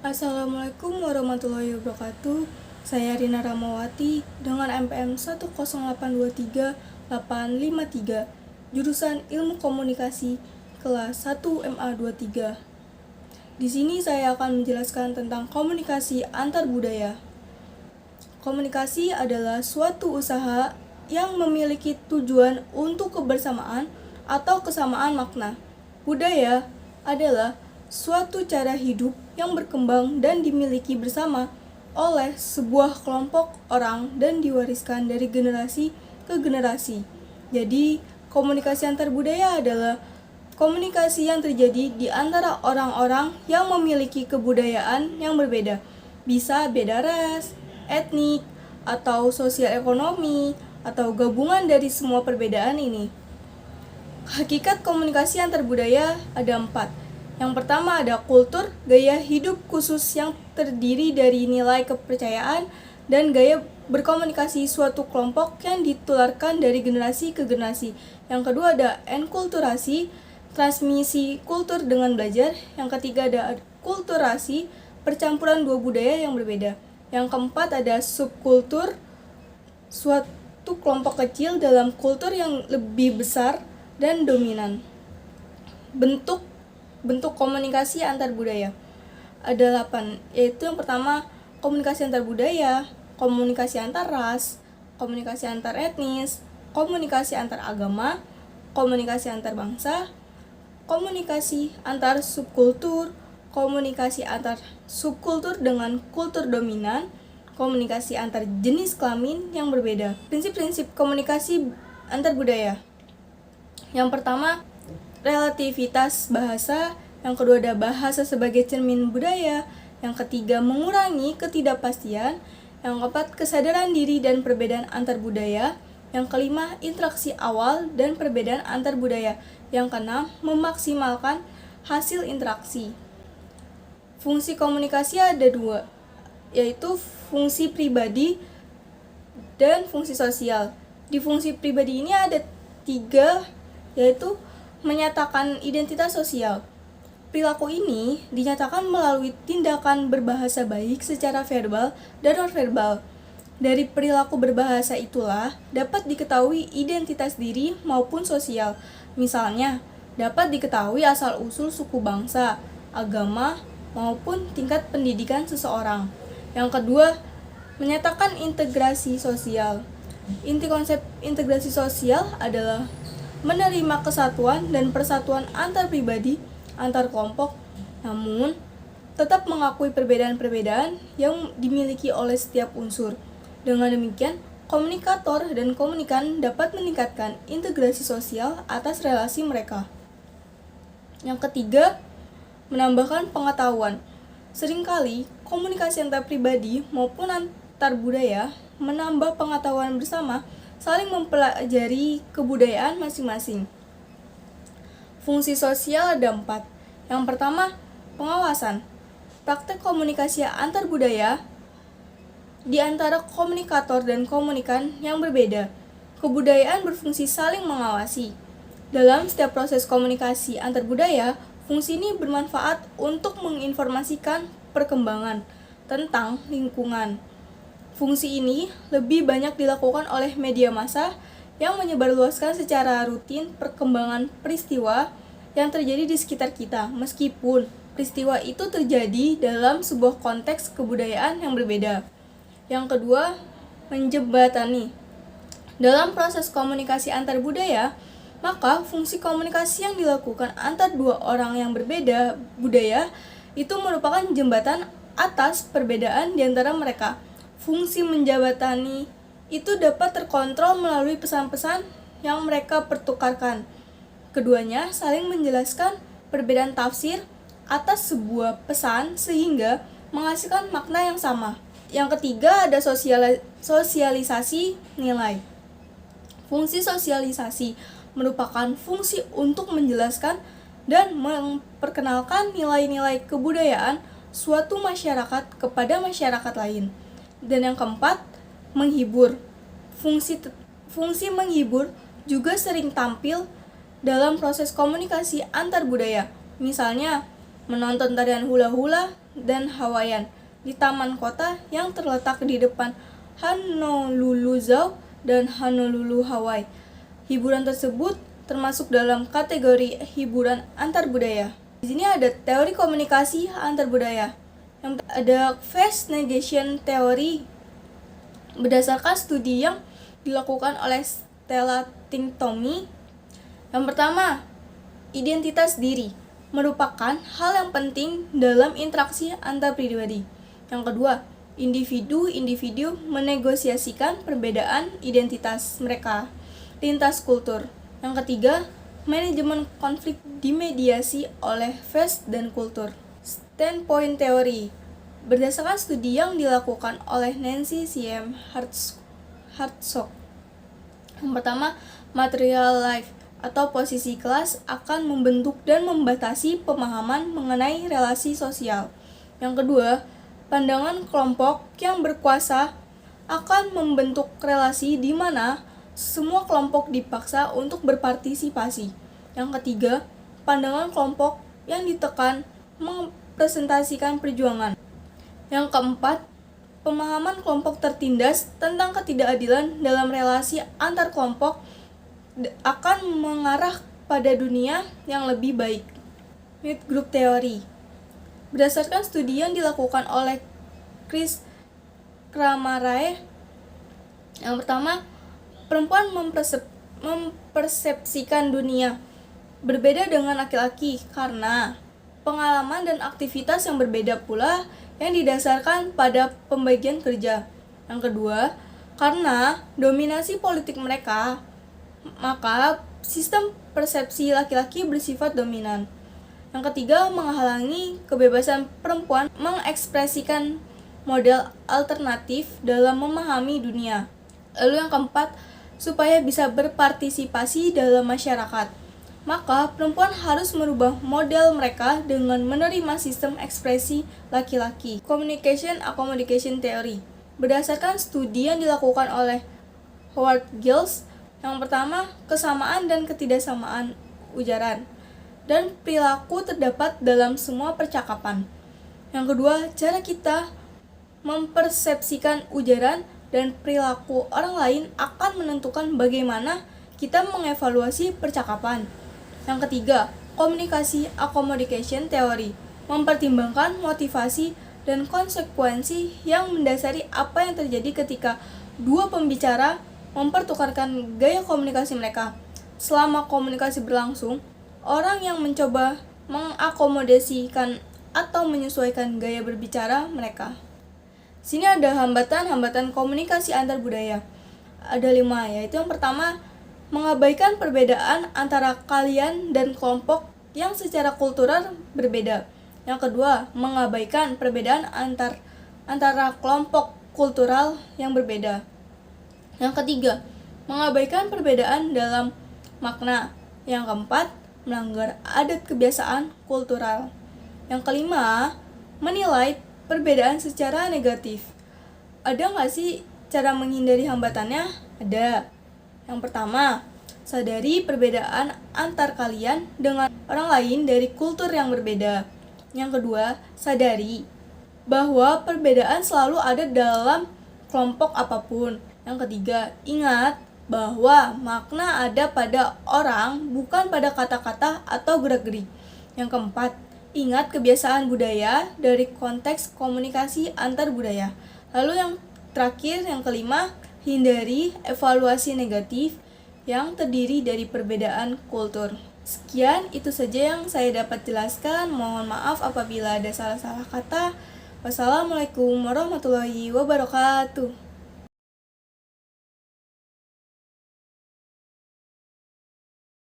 Assalamualaikum warahmatullahi wabarakatuh. Saya Rina Ramawati dengan MPM 10823-853, jurusan Ilmu Komunikasi kelas 1 MA23. Di sini saya akan menjelaskan tentang komunikasi antar budaya. Komunikasi adalah suatu usaha yang memiliki tujuan untuk kebersamaan atau kesamaan makna. Budaya adalah suatu cara hidup yang berkembang dan dimiliki bersama oleh sebuah kelompok orang dan diwariskan dari generasi ke generasi. Jadi, komunikasi antar budaya adalah komunikasi yang terjadi di antara orang-orang yang memiliki kebudayaan yang berbeda. Bisa beda ras, etnik, atau sosial ekonomi, atau gabungan dari semua perbedaan ini. Hakikat komunikasi antar budaya ada 4. Yang pertama ada kultur, gaya hidup khusus yang terdiri dari nilai kepercayaan dan gaya berkomunikasi suatu kelompok yang ditularkan dari generasi ke generasi. Yang kedua ada enkulturasi, transmisi kultur dengan belajar. Yang ketiga ada kulturasi, percampuran dua budaya yang berbeda. Yang keempat ada subkultur, suatu kelompok kecil dalam kultur yang lebih besar dan dominan. Bentuk komunikasi antar budaya ada 8, yaitu yang pertama komunikasi antar budaya, komunikasi antar ras, komunikasi antar etnis, komunikasi antar agama, komunikasi antar bangsa, komunikasi antar subkultur, komunikasi antar subkultur dengan kultur dominan, komunikasi antar jenis kelamin yang berbeda. Prinsip-prinsip komunikasi antar budaya. Yang pertama, relativitas bahasa. Yang kedua ada bahasa sebagai cermin budaya. Yang ketiga mengurangi ketidakpastian. Yang keempat kesadaran diri dan perbedaan antar budaya. Yang kelima interaksi awal dan perbedaan antar budaya. Yang keenam memaksimalkan hasil interaksi. Fungsi komunikasi ada 2, yaitu fungsi pribadi dan fungsi sosial. Di fungsi pribadi ini ada 3, yaitu menyatakan identitas sosial. Perilaku ini dinyatakan melalui tindakan berbahasa baik secara verbal dan non-verbal. Dari perilaku berbahasa itulah dapat diketahui identitas diri maupun sosial. Misalnya, dapat diketahui asal-usul suku bangsa, agama, maupun tingkat pendidikan seseorang. Yang kedua, menyatakan integrasi sosial. Inti konsep integrasi sosial adalah menerima kesatuan dan persatuan antar pribadi, antar kelompok, namun tetap mengakui perbedaan-perbedaan yang dimiliki oleh setiap unsur. Dengan demikian, komunikator dan komunikan dapat meningkatkan integrasi sosial atas relasi mereka. Yang ketiga, menambahkan pengetahuan. Seringkali, komunikasi antar pribadi maupun antar budaya menambah pengetahuan bersama, saling mempelajari kebudayaan masing-masing. Fungsi sosial ada 4. Yang pertama, pengawasan. Praktek komunikasi antar budaya di antara komunikator dan komunikan yang berbeda. Kebudayaan berfungsi saling mengawasi. Dalam setiap proses komunikasi antar budaya, fungsi ini bermanfaat untuk menginformasikan perkembangan tentang lingkungan. Fungsi ini lebih banyak dilakukan oleh media massa yang menyebarluaskan secara rutin perkembangan peristiwa yang terjadi di sekitar kita, meskipun peristiwa itu terjadi dalam sebuah konteks kebudayaan yang berbeda. Yang kedua, menjembatani. Dalam proses komunikasi antar budaya, maka fungsi komunikasi yang dilakukan antar dua orang yang berbeda budaya itu merupakan jembatan atas perbedaan di antara mereka. Fungsi menjembatani itu dapat terkontrol melalui pesan-pesan yang mereka pertukarkan. Keduanya saling menjelaskan perbedaan tafsir atas sebuah pesan sehingga menghasilkan makna yang sama. Yang ketiga ada sosialisasi nilai. Fungsi sosialisasi merupakan fungsi untuk menjelaskan dan memperkenalkan nilai-nilai kebudayaan suatu masyarakat kepada masyarakat lain. Dan yang keempat, menghibur. Fungsi menghibur juga sering tampil dalam proses komunikasi antar budaya. Misalnya, menonton tarian hula-hula dan Hawaiian di taman kota yang terletak di depan Honolulu Zoo dan Honolulu, Hawaii. Hiburan tersebut termasuk dalam kategori hiburan antar budaya. Di sini ada teori komunikasi antar budaya. Yang ada face negation theory berdasarkan studi yang dilakukan oleh Stella Tinctomi. Yang pertama, identitas diri merupakan hal yang penting dalam interaksi antar pribadi. Yang kedua, individu-individu menegosiasikan perbedaan identitas mereka lintas kultur. Yang ketiga, manajemen konflik dimediasi oleh face dan kultur. Standpoint theory berdasarkan studi yang dilakukan oleh Nancy C.M. Hartsock. Yang pertama, material life atau posisi kelas akan membentuk dan membatasi pemahaman mengenai relasi sosial. Yang kedua, pandangan kelompok yang berkuasa akan membentuk relasi di mana semua kelompok dipaksa untuk berpartisipasi. Yang ketiga, pandangan kelompok yang ditekan mempresentasikan perjuangan. Yang keempat, pemahaman kelompok tertindas tentang ketidakadilan dalam relasi antar kelompok akan mengarah pada dunia yang lebih baik. Mid group theory berdasarkan studi yang dilakukan oleh Chris Kramarae. Yang pertama, perempuan mempersepsikan dunia berbeda dengan laki-laki karena pengalaman dan aktivitas yang berbeda pula yang didasarkan pada pembagian kerja. Yang kedua, karena dominasi politik mereka, maka sistem persepsi laki-laki bersifat dominan. Yang ketiga, menghalangi kebebasan perempuan mengekspresikan model alternatif dalam memahami dunia. Lalu yang keempat, supaya bisa berpartisipasi dalam masyarakat, maka perempuan harus merubah model mereka dengan menerima sistem ekspresi laki-laki. Communication accommodation theory berdasarkan studi yang dilakukan oleh Howard Giles. Yang pertama, kesamaan dan ketidaksamaan ujaran dan perilaku terdapat dalam semua percakapan. Yang kedua, cara kita mempersepsikan ujaran dan perilaku orang lain akan menentukan bagaimana kita mengevaluasi percakapan. Yang ketiga, komunikasi accommodation theory mempertimbangkan motivasi dan konsekuensi yang mendasari apa yang terjadi ketika dua pembicara mempertukarkan gaya komunikasi mereka. Selama komunikasi berlangsung, orang yang mencoba mengakomodasikan atau menyesuaikan gaya berbicara mereka. Sini ada hambatan-hambatan komunikasi antar budaya. Ada 5, yaitu yang pertama, mengabaikan perbedaan antara kalian dan kelompok yang secara kultural berbeda. Yang kedua, mengabaikan perbedaan antara kelompok kultural yang berbeda. Yang ketiga, mengabaikan perbedaan dalam makna. Yang keempat, melanggar adat kebiasaan kultural. Yang kelima, menilai perbedaan secara negatif. Ada nggak sih cara menghindari hambatannya? Ada. Yang pertama, sadari perbedaan antar kalian dengan orang lain dari kultur yang berbeda. Yang kedua, sadari bahwa perbedaan selalu ada dalam kelompok apapun. Yang ketiga, ingat bahwa makna ada pada orang, bukan pada kata-kata atau gerak-gerik. Yang keempat, ingat kebiasaan budaya dari konteks komunikasi antar budaya. Lalu yang terakhir, yang kelima, hindari evaluasi negatif yang terdiri dari perbedaan kultur. Sekian, itu saja yang saya dapat jelaskan. Mohon maaf apabila ada salah-salah kata. Wassalamualaikum warahmatullahi wabarakatuh.